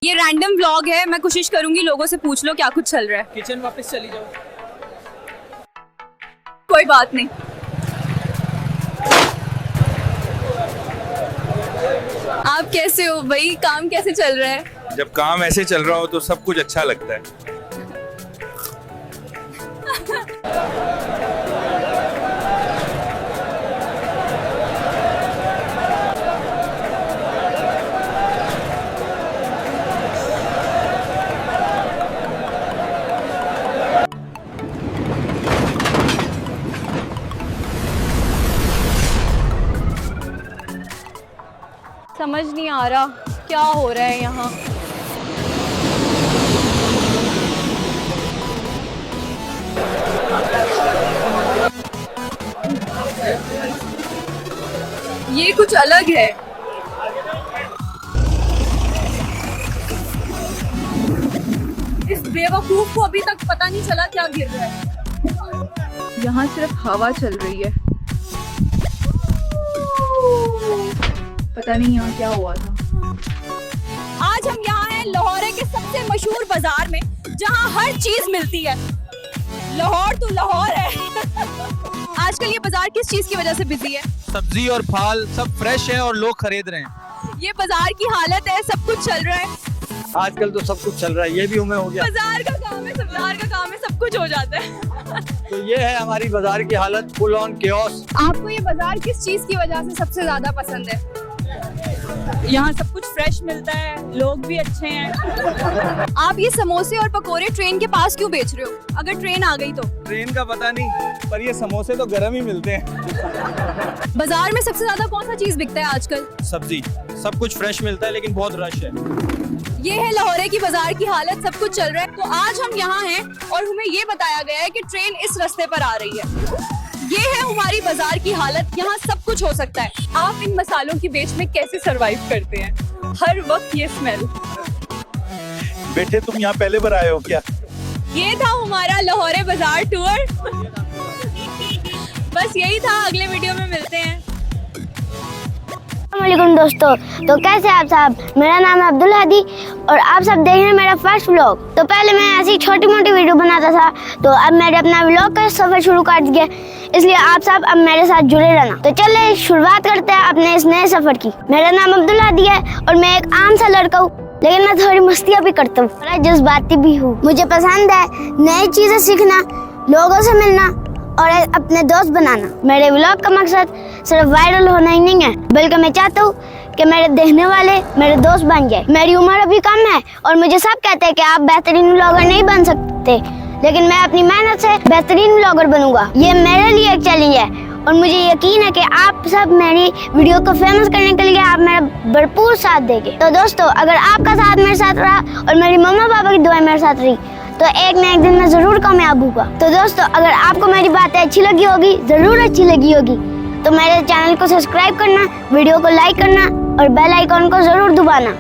ये random vlog है, मैं कोशिश करूंगी लोगों से पूछ लो क्या कुछ चल रहा है। किचन वापस चली जाओ। कोई बात नहीं। आप कैसे हो भाई? काम कैसे चल रहा है? जब काम ऐसे चल रहा हो तो सब कुछ अच्छा लगता है। समझ नहीं आ रहा क्या हो रहा है यहाँ। ये कुछ अलग है। इस बेवकूफ को अभी तक पता नहीं चला क्या गिर रहा है। यहाँ सिर्फ हवा चल रही है, पता नहीं यहाँ क्या हुआ था। आज हम यहाँ हैं लाहौर के सबसे मशहूर बाजार में, जहाँ हर चीज मिलती है। लाहौर तो लाहौर है। आजकल ये बाजार किस चीज की वजह से बिजी है? सब्जी और फल सब फ्रेश है और लोग खरीद रहे हैं। ये बाजार की हालत है, सब कुछ चल रहा है। आजकल तो सब कुछ चल रहा है, ये भी उम्र हो गया। बाजार का काम है, सरदार का काम है, सब कुछ हो जाता है। तो ये है हमारी बाजार की हालत, फुल ऑन केओस। आपको ये बाजार किस चीज की वजह से सबसे ज्यादा पसंद है? यहाँ सब कुछ फ्रेश मिलता है, लोग भी अच्छे हैं। आप ये समोसे और पकोड़े ट्रेन के पास क्यों बेच रहे हो? अगर ट्रेन आ गई तो? ट्रेन का पता नहीं, पर ये समोसे तो गर्म ही मिलते हैं। बाजार में सबसे ज्यादा कौन सा चीज बिकता है आजकल? सब्जी, सब कुछ फ्रेश मिलता है लेकिन बहुत रश है। ये है लाहौर की बाजार की हालत, सब कुछ चल रहा है। तो आज हम यहाँ हैं और हमें ये बताया गया है कि ट्रेन इस रास्ते पर आ रही है। ये है हमारी बाजार की हालत, यहाँ सब कुछ हो सकता है। आप इन मसालों की बेच में कैसे सरवाइव करते हैं? हर वक्त ये स्मेल। बेटे तुम यहाँ पहले बार आए हो क्या? ये था हमारा लाहौर बाजार टूर। बस यही था, अगले वीडियो में मिलते हैं। अस्सलामुअलैकुम दोस्तों, तो कैसे आप साहब? मेरा नाम है अब्दुल हादी और आप सब देख रहे हैं मेरा फर्स्ट व्लॉग। तो पहले मैं ऐसी छोटी मोटी वीडियो बनाता था, तो अब मैंने अपना व्लॉग का सफर शुरू कर दिया, इसलिए आप सब अब मेरे साथ जुड़े रहना। तो चलिए शुरुआत करते हैं अपने इस नए सफर की। मेरा नाम अब्दुल हादी है और मैं एक आम सा लड़का हूँ, लेकिन मैं थोड़ी मस्तियाँ भी करता हूँ, थोड़ा जज्बाती भी हूँ। मुझे पसंद है नई चीजें सीखना, लोगों से मिलना और अपने दोस्त बनाना। मेरे व्लॉग का मकसद सिर्फ वायरल होना ही नहीं है, बल्कि मैं चाहता हूँ कि मेरे देखने वाले मेरे दोस्त बन जाए। मेरी उम्र अभी कम है और मुझे सब कहते हैं कि आप बेहतरीन व्लॉगर नहीं बन सकते, लेकिन मैं अपनी मेहनत से बेहतरीन व्लॉगर बनूंगा। ये मेरे लिए एक चैलेंज है और मुझे यकीन है कि आप सब मेरी वीडियो को फेमस करने के लिए आप मेरा भरपूर साथ देंगे। तो दोस्तों, अगर आपका साथ मेरे साथ रहा और मेरी मम्मा पापा की दुआ मेरे साथ रही, तो एक न एक दिन मैं जरूर कामयाब होगा। तो दोस्तों, अगर आपको मेरी बातें अच्छी लगी होगी, जरूर अच्छी लगी होगी, तो मेरे चैनल को सब्सक्राइब करना, वीडियो को लाइक करना और बेल आइकॉन को जरूर दबाना।